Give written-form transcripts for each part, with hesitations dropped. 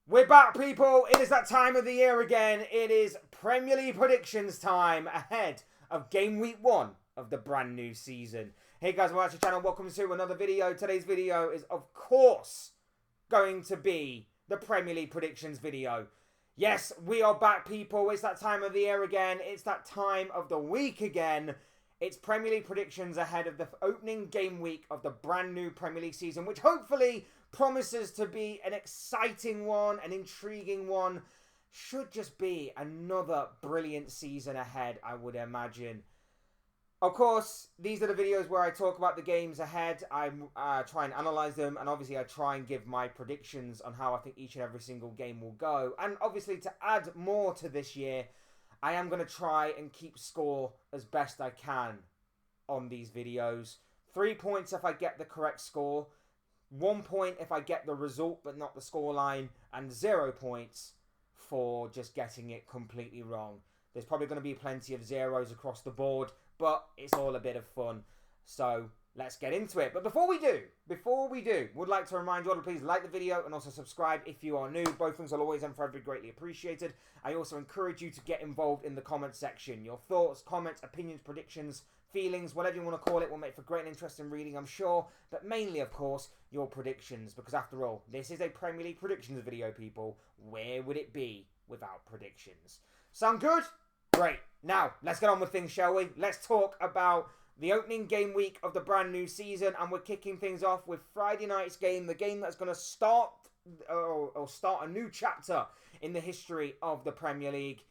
We're back, people. It is that time of the year again. It is Premier League predictions time ahead of game week 1 of the brand new season. Hey guys, welcome to the channel. Welcome to another video. Today's video is, of course, going to be the Premier League predictions video. Yes, we are back, people. It's that time of the year again. It's that time of the week again. It's Premier League predictions ahead of the opening game week of the brand new Premier League season, which hopefully promises to be an exciting one, an intriguing one. Should just be another brilliant season ahead, I would imagine. Of course, these are the videos where I talk about the games ahead. I try and analyse them, and obviously I try and give my predictions on how I think each and every single game will go. And obviously, to add more to this year, I am going to try and keep score as best I can on these videos. 3 points if I get the correct score. 1 point if I get the result but not the scoreline. And 0 points for just getting it completely wrong. There's probably going to be plenty of zeros across the board, but it's all a bit of fun. So let's get into it. But before we do, would like to remind you all to please like the video and also subscribe if you are new. Both things will always and forever be greatly appreciated. I also encourage you to get involved in the comment section. Your thoughts, comments, opinions, predictions, feelings, whatever you want to call it, will make for great and interesting reading, I'm sure. But mainly, of course, your predictions. Because after all, this is a Premier League predictions video, people. Where would it be without predictions? Sound good? Great. Now, let's get on with things, shall we? Let's talk about the opening game week of the brand new season, and we're kicking things off with Friday night's game, the game that's going to start a new chapter in the history of the Premier League.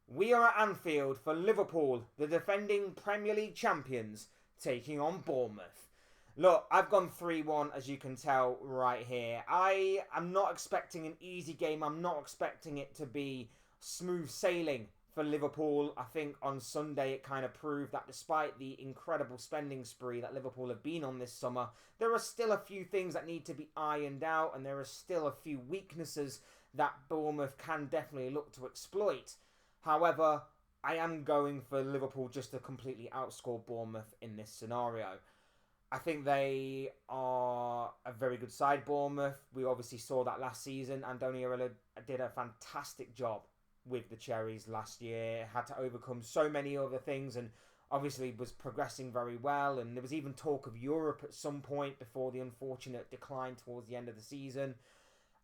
We are at Anfield for Liverpool, the defending Premier League champions, taking on Bournemouth. Look, I've gone 3-1, as you can tell right here. I am not expecting an easy game. I'm not expecting it to be smooth sailing for Liverpool. I think on Sunday it kind of proved that despite the incredible spending spree that Liverpool have been on this summer, there are still a few things that need to be ironed out, and there are still a few weaknesses that Bournemouth can definitely look to exploit. However, I am going for Liverpool just to completely outscore Bournemouth in this scenario. I think they are a very good side, Bournemouth. We obviously saw that last season. Andoni Iraola did a fantastic job with the Cherries last year. Had to overcome so many other things and obviously was progressing very well. And there was even talk of Europe at some point before the unfortunate decline towards the end of the season.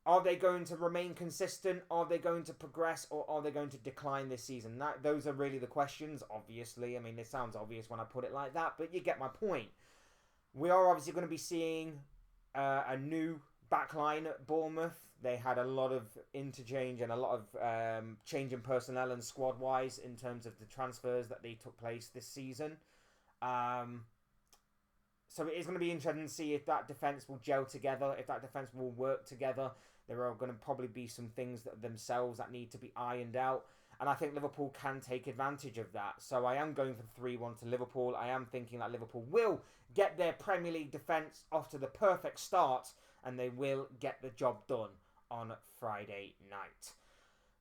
Are they going to remain consistent? Are they going to progress? Or are they going to decline this season? Those are really the questions, obviously. I mean, it sounds obvious when I put it like that, but you get my point. We are obviously going to be seeing a new backline at Bournemouth. They had a lot of interchange and a lot of change in personnel and squad-wise in terms of the transfers that they took place this season. So it is going to be interesting to see if that defence will gel together, if that defence will work together. There are going to probably be some things themselves that need to be ironed out. And I think Liverpool can take advantage of that. So I am going for 3-1 to Liverpool. I am thinking that Liverpool will get their Premier League defence off to the perfect start, and they will get the job done on Friday night.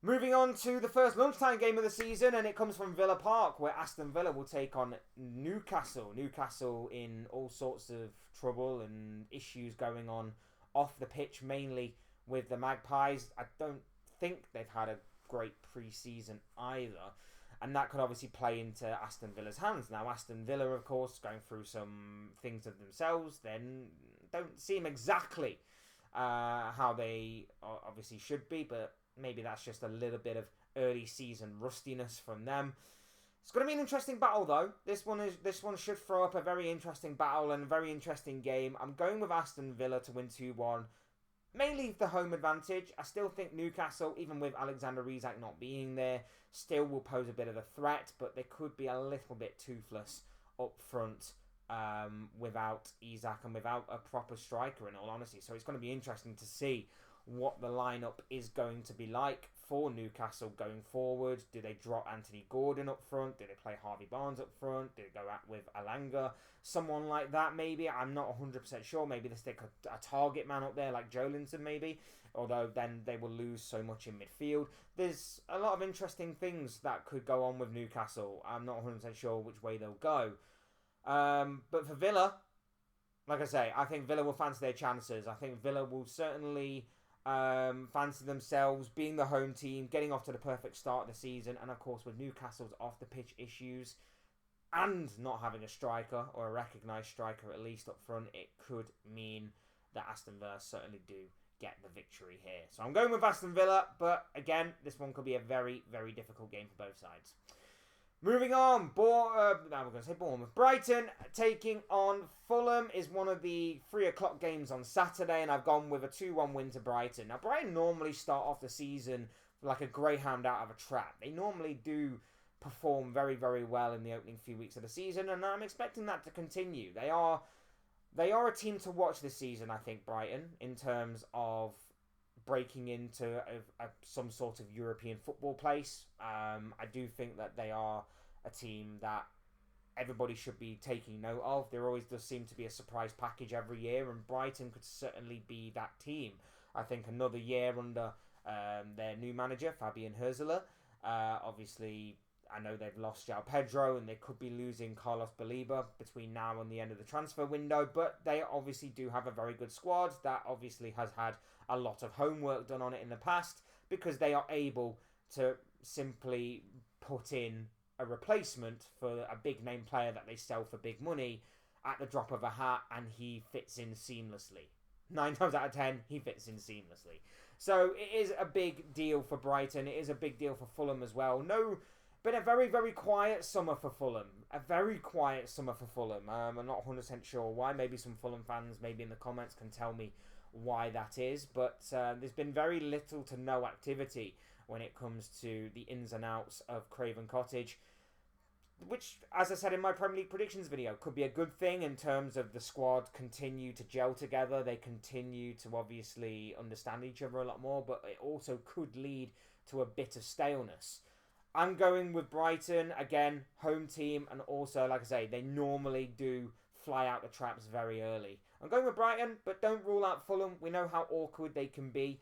Moving on to the first lunchtime game of the season, and it comes from Villa Park, where Aston Villa will take on Newcastle. Newcastle in all sorts of trouble and issues going on off the pitch, mainly with the Magpies. I don't think they've had a great pre-season either, and that could obviously play into Aston Villa's hands. Now, Aston Villa, of course, going through some things of themselves, then don't seem exactly how they obviously should be, but maybe that's just a little bit of early season rustiness from them. It's going to be an interesting battle, though. This one should throw up a very interesting battle and a very interesting game. I'm going with Aston Villa to win 2-1. Mainly the home advantage. I still think Newcastle, even with Alexander Isak not being there, still will pose a bit of a threat, but they could be a little bit toothless up front without Isak and without a proper striker, in all honesty. So it's going to be interesting to see what the lineup is going to be like for Newcastle going forward. Do they drop Anthony Gordon up front? Do they play Harvey Barnes up front? Do they go out with Alanga? Someone like that, maybe. I'm not 100% sure. Maybe they stick a target man up there like Joelinton, maybe. Although then they will lose so much in midfield. There's a lot of interesting things that could go on with Newcastle. I'm not 100% sure which way they'll go. But for Villa, like I say, I think Villa will fancy their chances. I think Villa will certainly fancy themselves being the home team, getting off to the perfect start of the season, and of course with Newcastle's off the pitch issues and not having a striker or a recognised striker at least up front, it could mean that Aston Villa certainly do get the victory here. So I'm going with Aston Villa, but again, this one could be a very, very difficult game for both sides. Moving on, we're going to say Bournemouth. Brighton taking on Fulham is one of the 3 o'clock games on Saturday, and I've gone with a 2-1 win to Brighton. Now, Brighton normally start off the season like a greyhound out of a trap. They normally do perform very, very well in the opening few weeks of the season, and I'm expecting that to continue. They are a team to watch this season, I think, Brighton, in terms of breaking into some sort of European football place. I do think that they are a team that everybody should be taking note of. There always does seem to be a surprise package every year, and Brighton could certainly be that team. I think another year under their new manager, Fabian Herzler. Obviously, I know they've lost João Pedro and they could be losing Carlos Baleba between now and the end of the transfer window, but they obviously do have a very good squad that obviously has had a lot of homework done on it in the past, because they are able to simply put in a replacement for a big name player that they sell for big money at the drop of a hat, and he fits in seamlessly. 9 times out of 10, he fits in seamlessly. So it is a big deal for Brighton. It is a big deal for Fulham as well. Been a very, very quiet summer for Fulham. A very quiet summer for Fulham. I'm not 100% sure why. Maybe some Fulham fans, maybe in the comments, can tell me why that is. But there's been very little to no activity when it comes to the ins and outs of Craven Cottage, which, as I said in my Premier League predictions video, could be a good thing in terms of the squad continue to gel together. They continue to obviously understand each other a lot more, but it also could lead to a bit of staleness. I'm going with Brighton, again, home team, and also, like I say, they normally do fly out the traps very early. I'm going with Brighton, but don't rule out Fulham. We know how awkward they can be,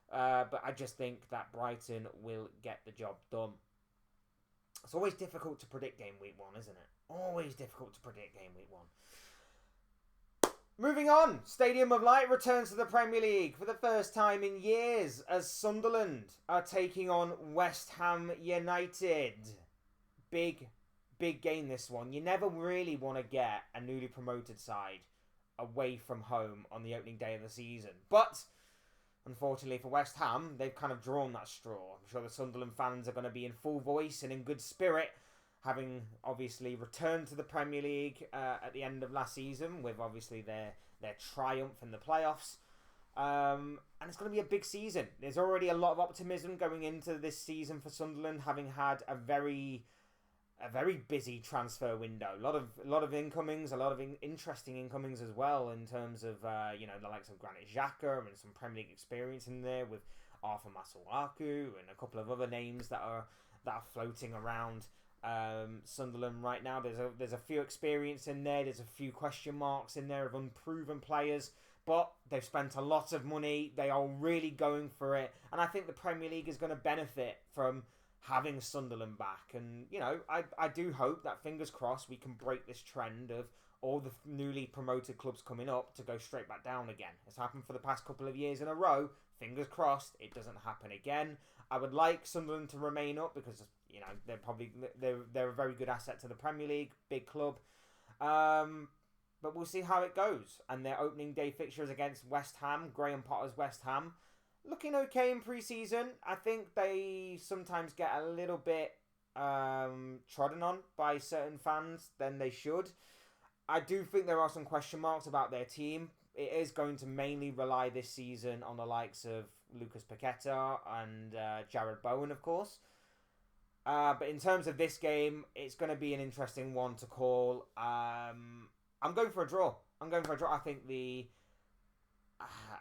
but I just think that Brighton will get the job done. It's always difficult to predict game week 1, isn't it? Always difficult to predict game week 1. Moving on, Stadium of Light returns to the Premier League for the first time in years as Sunderland are taking on West Ham United. Big game this one. You never really want to get a newly promoted side away from home on the opening day of the season. But, unfortunately for West Ham, they've kind of drawn that straw. I'm sure the Sunderland fans are going to be in full voice and in good spirit, having obviously returned to the Premier League at the end of last season with obviously their triumph in the playoffs. And it's going to be a big season. There's already a lot of optimism going into this season for Sunderland, having had a very busy transfer window. A lot of incomings, a lot of interesting incomings as well, in terms of the likes of Granit Xhaka and some Premier League experience in there with Arthur Masuaku and a couple of other names that are floating around Sunderland right now. There's a few experience in there. There's a few question marks in there of unproven players, but they've spent a lot of money. They are really going for it, and I think the Premier League is going to benefit from having Sunderland back. And I do hope that, fingers crossed, we can break this trend of all the newly promoted clubs coming up to go straight back down again. It's happened for the past couple of years in a row. Fingers crossed it doesn't happen again. I would like Sunderland to remain up because they're a very good asset to the Premier League, big club. But we'll see how it goes. And their opening day fixtures against West Ham, Graham Potter's West Ham, looking okay in pre-season. I think they sometimes get a little bit trodden on by certain fans than they should. I do think there are some question marks about their team. It is going to mainly rely this season on the likes of Lucas Paqueta and Jared Bowen, of course. But in terms of this game, it's going to be an interesting one to call. I'm going for a draw. I think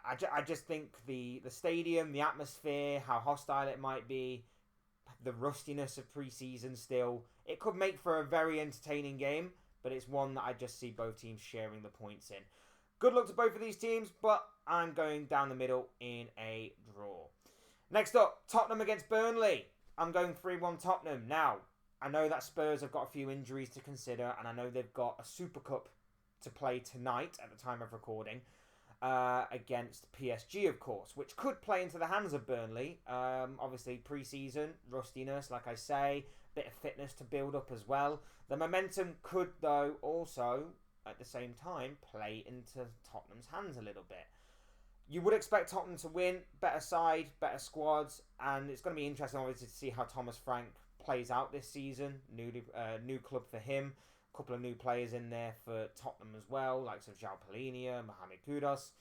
I just think the stadium, the atmosphere, how hostile it might be, the rustiness of pre-season still, it could make for a very entertaining game, but it's one that I just see both teams sharing the points in. Good luck to both of these teams, but I'm going down the middle in a draw. Next up, Tottenham against Burnley. I'm going 3-1 Tottenham. Now, I know that Spurs have got a few injuries to consider, and I know they've got a Super Cup to play tonight at the time of recording. against PSG, of course, which could play into the hands of Burnley. Obviously, pre-season, rustiness, like I say, bit of fitness to build up as well. The momentum could, though, also, at the same time, play into Tottenham's hands a little bit. You would expect Tottenham to win, better side, better squads, and it's going to be interesting, obviously, to see how Thomas Frank plays out this season. New club for him. A couple of new players in there for Tottenham as well, like João Palhinha, Mohamed Kudus.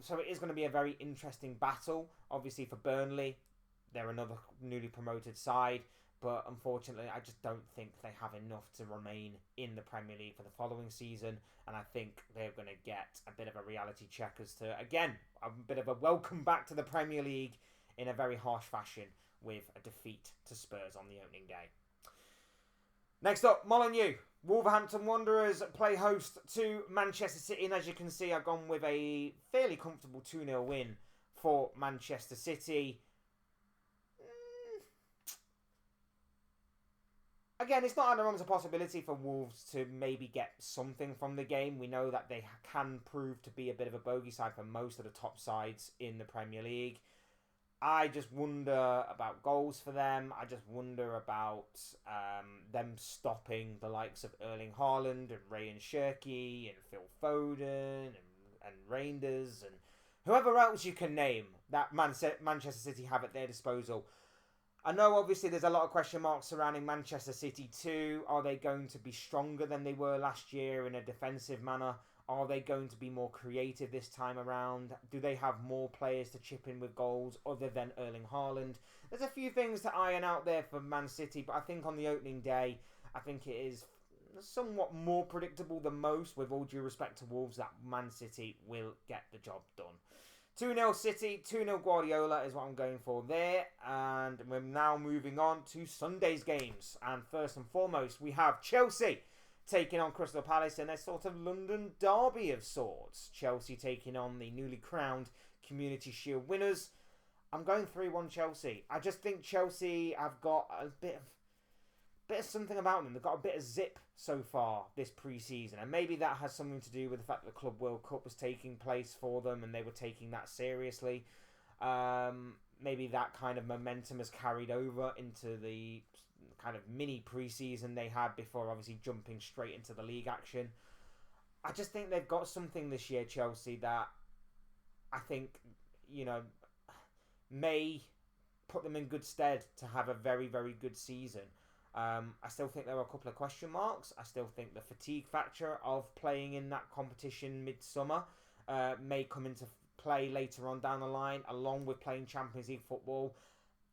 So it is going to be a very interesting battle. Obviously for Burnley, they're another newly promoted side, but unfortunately I just don't think they have enough to remain in the Premier League for the following season, and I think they're going to get a bit of a reality check as to, again, a bit of a welcome back to the Premier League in a very harsh fashion with a defeat to Spurs on the opening day. Next up, Molineux. Wolverhampton Wanderers play host to Manchester City, and as you can see, I've gone with a fairly comfortable 2-0 win for Manchester City. Again, it's not out of the realms of possibility for Wolves to maybe get something from the game. We know that they can prove to be a bit of a bogey side for most of the top sides in the Premier League. I just wonder about goals for them. I just wonder about them stopping the likes of Erling Haaland and Ryan Shirky and Phil Foden and Reinders and whoever else you can name that Manchester City have at their disposal. I know obviously there's a lot of question marks surrounding Manchester City too. Are they going to be stronger than they were last year in a defensive manner? Are they going to be more creative this time around? Do they have more players to chip in with goals other than Erling Haaland? There's a few things to iron out there for Man City, but I think on the opening day, I think it is somewhat more predictable than most, with all due respect to Wolves, that Man City will get the job done. 2-0 City, 2-0 Guardiola is what I'm going for there. And we're now moving on to Sunday's games. And first and foremost, we have Chelsea taking on Crystal Palace in a sort of London derby of sorts. Chelsea taking on the newly crowned Community Shield winners. I'm going 3-1 Chelsea. I just think Chelsea have got a bit of something about them. They've got a bit of zip so far this pre-season, and maybe that has something to do with the fact that the Club World Cup was taking place for them and they were taking that seriously. Maybe that kind of momentum has carried over into the kind of mini pre-season they had before obviously jumping straight into the league action. I just think they've got something this year, Chelsea, that I think, may put them in good stead to have a very, very good season. I still think there are a couple of question marks. I still think the fatigue factor of playing in that competition midsummer may come into play later on down the line, along with playing Champions League football.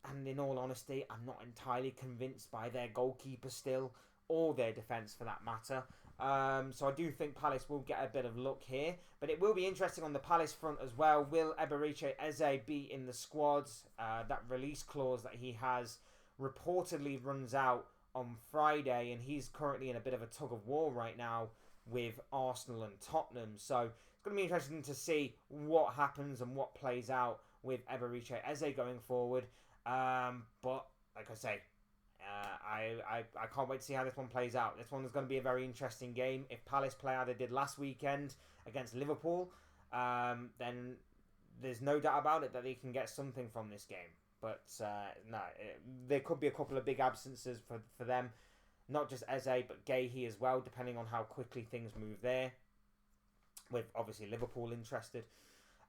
And in all honesty, I'm not entirely convinced by their goalkeeper still, or their defence for that matter. So I do think Palace will get a bit of luck here. But it will be interesting on the Palace front as well. Will Eberechi Eze be in the squads? That release clause that he has reportedly runs out on Friday, and he's currently in a bit of a tug of war right now with Arsenal and Tottenham. So it's going to be interesting to see what happens and what plays out with Eberechi Eze going forward. But like I say, I can't wait to see how this one plays out. This one is going to be a very interesting game. If Palace play how they did last weekend against Liverpool, then there's no doubt about it that they can get something from this game. But there could be a couple of big absences for them. Not just Eze, but Guehi as well, depending on how quickly things move there. With obviously Liverpool interested.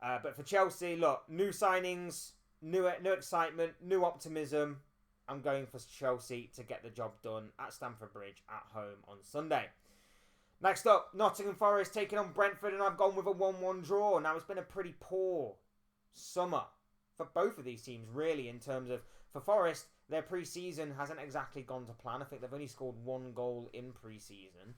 But for Chelsea, look, new signings, new excitement, new optimism. I'm going for Chelsea to get the job done at Stamford Bridge at home on Sunday. Next up, Nottingham Forest taking on Brentford, and I've gone with a 1-1 draw. Now, it's been a pretty poor summer for both of these teams, really, in terms of, for Forest, their pre-season hasn't exactly gone to plan. I think they've only scored 1 goal in pre-season.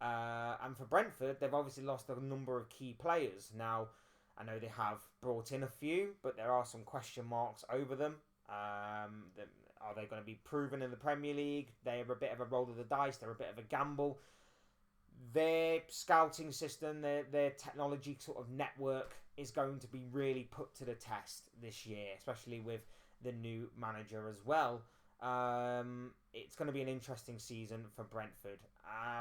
And for Brentford, they've obviously lost a number of key players. Now, I know they have brought in a few, but there are some question marks over them. Are they going to be proven in the Premier League? They're a bit of a roll of the dice. They're a bit of a gamble. Their scouting system, their technology sort of network is going to be really put to the test this year, especially with the new manager as well. It's going to be an interesting season for Brentford.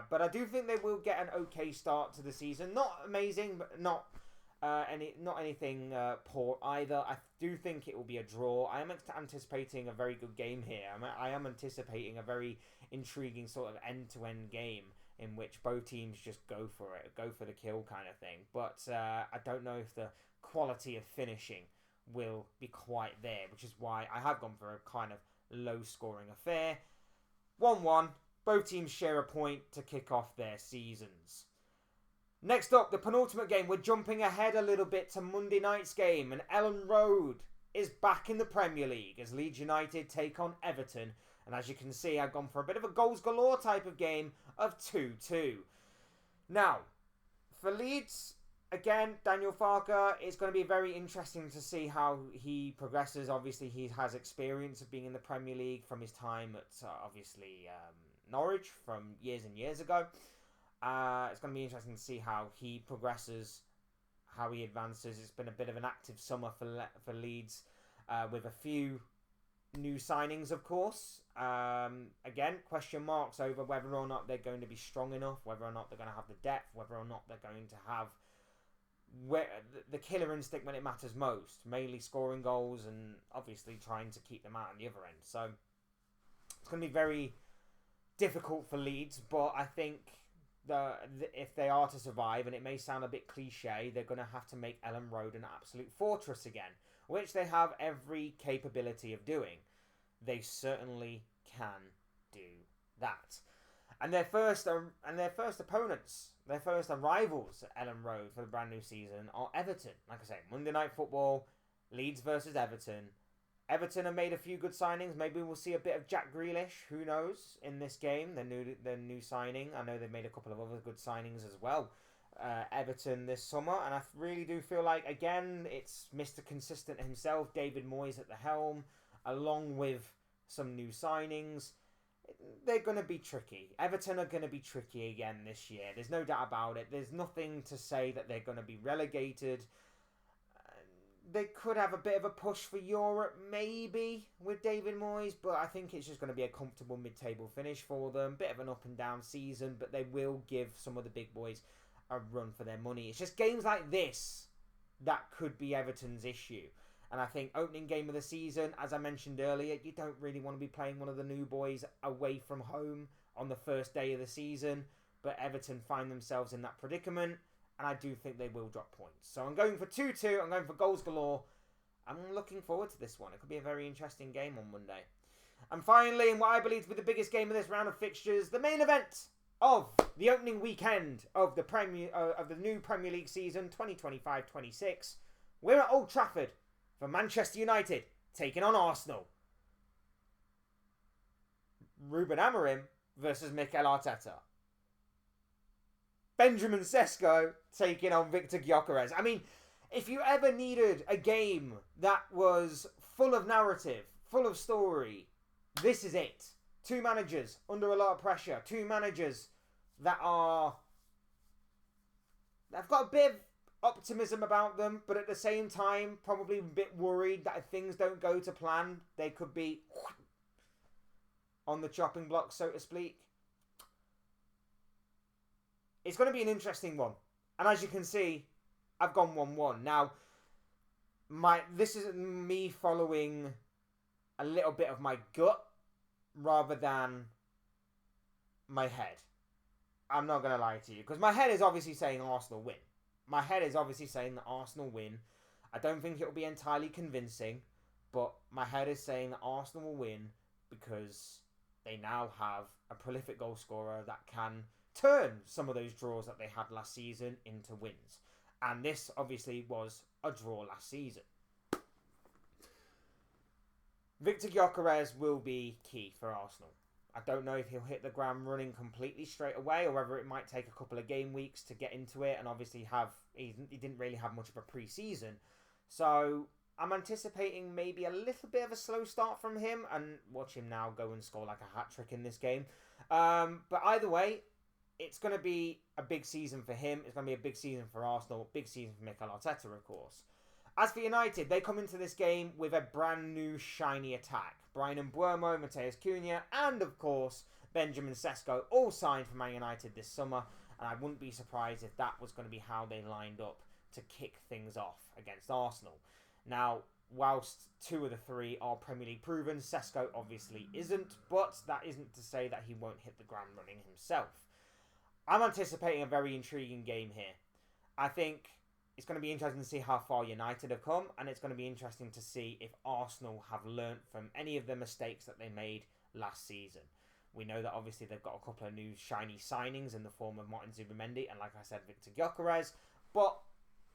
But I do think they will get an okay start to the season. Not amazing, but not anything poor either. I do think it will be a draw. I am anticipating a very good game here. I am anticipating a very intriguing sort of end-to-end game in which both teams just go for it, go for the kill kind of thing. But I don't know if the quality of finishing will be quite there, which is why I have gone for a kind of low-scoring affair. 1-1. Both teams share a point to kick off their seasons. Next up, the penultimate game. We're jumping ahead a little bit to Monday night's game, and Ellen Road is back in the Premier League as Leeds United take on Everton. And as you can see, I've gone for a bit of a goals galore type of game of 2-2. Now, for Leeds, again, Daniel Farke, it's going to be very interesting to see how he progresses. Obviously, he has experience of being in the Premier League from his time at, Norwich from years and years ago. It's going to be interesting to see how he progresses, how he advances. It's been a bit of an active summer for Leeds, with a few new signings, of course. Again, question marks over whether or not they're going to be strong enough, whether or not they're going to have the depth, whether or not they're going to have the killer instinct when it matters most, mainly scoring goals and obviously trying to keep them out on the other end. So it's going to be very difficult for Leeds, but I think if they are to survive, and it may sound a bit cliche, they're going to have to make Ellen Road an absolute fortress again, which they have every capability of doing. They certainly can do that. And their first opponents, their first rivals at Ellen Road for the brand new season are Everton. Like I say, Monday Night Football, Leeds versus Everton. Everton have made a few good signings. Maybe we'll see a bit of Jack Grealish, who knows, in this game. Their new signing. I know they've made a couple of other good signings as well. Everton this summer, and I really do feel like, again, it's Mr. Consistent himself, David Moyes at the helm, along with some new signings. They're going to be tricky. Everton are going to be tricky again this year. There's no doubt about it. There's nothing to say that they're going to be relegated. They could have a bit of a push for Europe, maybe, with David Moyes, but I think it's just going to be a comfortable mid-table finish for them. Bit of an up-and-down season, but they will give some of the big boys a run for their money. It's just games like this that could be Everton's issue. And I think opening game of the season, as I mentioned earlier, you don't really want to be playing one of the new boys away from home on the first day of the season. But Everton find themselves in that predicament, and I do think they will drop points. So I'm going for 2-2. I'm going for goals galore. I'm looking forward to this one. It could be a very interesting game on Monday. And finally, in what I believe to be the biggest game of this round of fixtures, the main event of the opening weekend of the new Premier League season 2025-26. We're at Old Trafford for Manchester United taking on Arsenal. Ruben Amorim versus Mikel Arteta. Benjamin Sesko taking on Victor Gyökeres. I mean, if you ever needed a game that was full of narrative, full of story, this is it. Two managers under a lot of pressure. Two managers that they've got a bit of optimism about them, but at the same time, probably a bit worried that if things don't go to plan, they could be on the chopping block, so to speak. It's going to be an interesting one. And as you can see, I've gone 1-1. Now, this is me following a little bit of my gut rather than my head. I'm not going to lie to you, because my head is obviously saying Arsenal win. My head is obviously saying that Arsenal win. I don't think it will be entirely convincing, but my head is saying that Arsenal will win because they now have a prolific goal scorer that can turn some of those draws that they had last season into wins. And this obviously was a draw last season. Victor Gyökeres will be key for Arsenal. I don't know if he'll hit the ground running completely straight away, or whether it might take a couple of game weeks to get into it, and obviously he didn't really have much of a pre-season. So I'm anticipating maybe a little bit of a slow start from him, and watch him now go and score like a hat-trick in this game. But either way, it's going to be a big season for him. It's going to be a big season for Arsenal, big season for Mikel Arteta, of course. As for United, they come into this game with a brand new shiny attack. Brian Mbeumo, Mateus Cunha, and of course Benjamin Sesko all signed for Man United this summer, and I wouldn't be surprised if that was going to be how they lined up to kick things off against Arsenal. Now, whilst two of the three are Premier League proven, Sesko obviously isn't, but that isn't to say that he won't hit the ground running himself. I'm anticipating a very intriguing game here. I think it's going to be interesting to see how far United have come, and it's going to be interesting to see if Arsenal have learnt from any of the mistakes that they made last season. We know that obviously they've got a couple of new shiny signings in the form of Martin Zubimendi and, like I said, Victor Gyökeres, but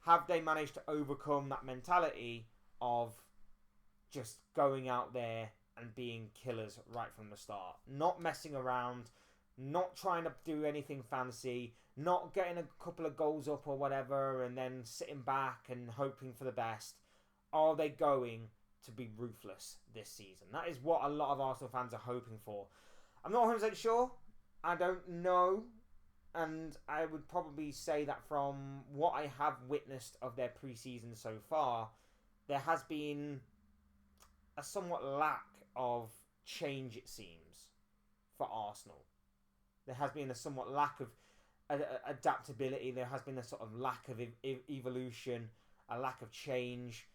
have they managed to overcome that mentality of just going out there and being killers right from the start? Not messing around, not trying to do anything fancy, not getting a couple of goals up or whatever and then sitting back and hoping for the best. Are they going to be ruthless this season? That is what a lot of Arsenal fans are hoping for. I'm not 100% sure. I don't know. And I would probably say that from what I have witnessed of their pre-season so far, there has been a somewhat lack of change, it seems, for Arsenal. There has been a somewhat lack of adaptability. There has been a sort of lack of evolution, a lack of change.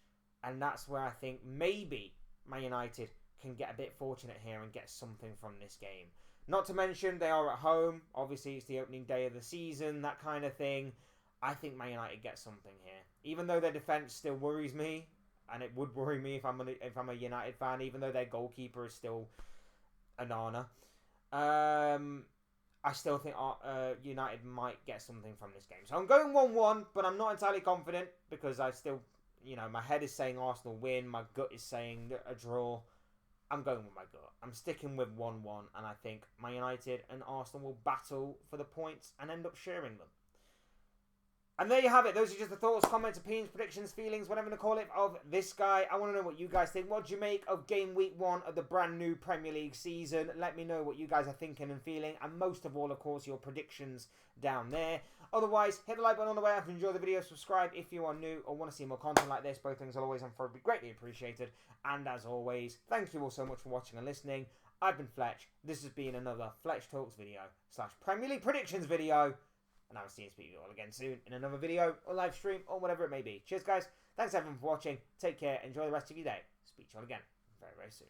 And that's where I think maybe Man United can get a bit fortunate here and get something from this game. Not to mention they are at home. Obviously, it's the opening day of the season, that kind of thing. I think Man United get something here. Even though their defence still worries me, and it would worry me if I'm a United fan, even though their goalkeeper is still Onana. I still think United might get something from this game. So I'm going 1-1, but I'm not entirely confident because I still, my head is saying Arsenal win. My gut is saying a draw. I'm going with my gut. I'm sticking with 1-1, and I think Man United and Arsenal will battle for the points and end up sharing them. And there you have it. Those are just the thoughts, comments, opinions, predictions, feelings, whatever you call it, of this guy. I want to know what you guys think. What do you make of game week 1 of the brand new Premier League season? Let me know what you guys are thinking and feeling. And most of all, of course, your predictions down there. Otherwise, hit the like button on the way up and enjoy the video. Subscribe if you are new or want to see more content like this. Both things will always and forever be greatly appreciated. And as always, thank you all so much for watching and listening. I've been Fletch. This has been another Fletch Talks video / Premier League predictions video. And I will see and speak to you all again soon in another video or live stream or whatever it may be. Cheers, guys. Thanks, everyone, for watching. Take care. Enjoy the rest of your day. Speak to you all again very, very soon.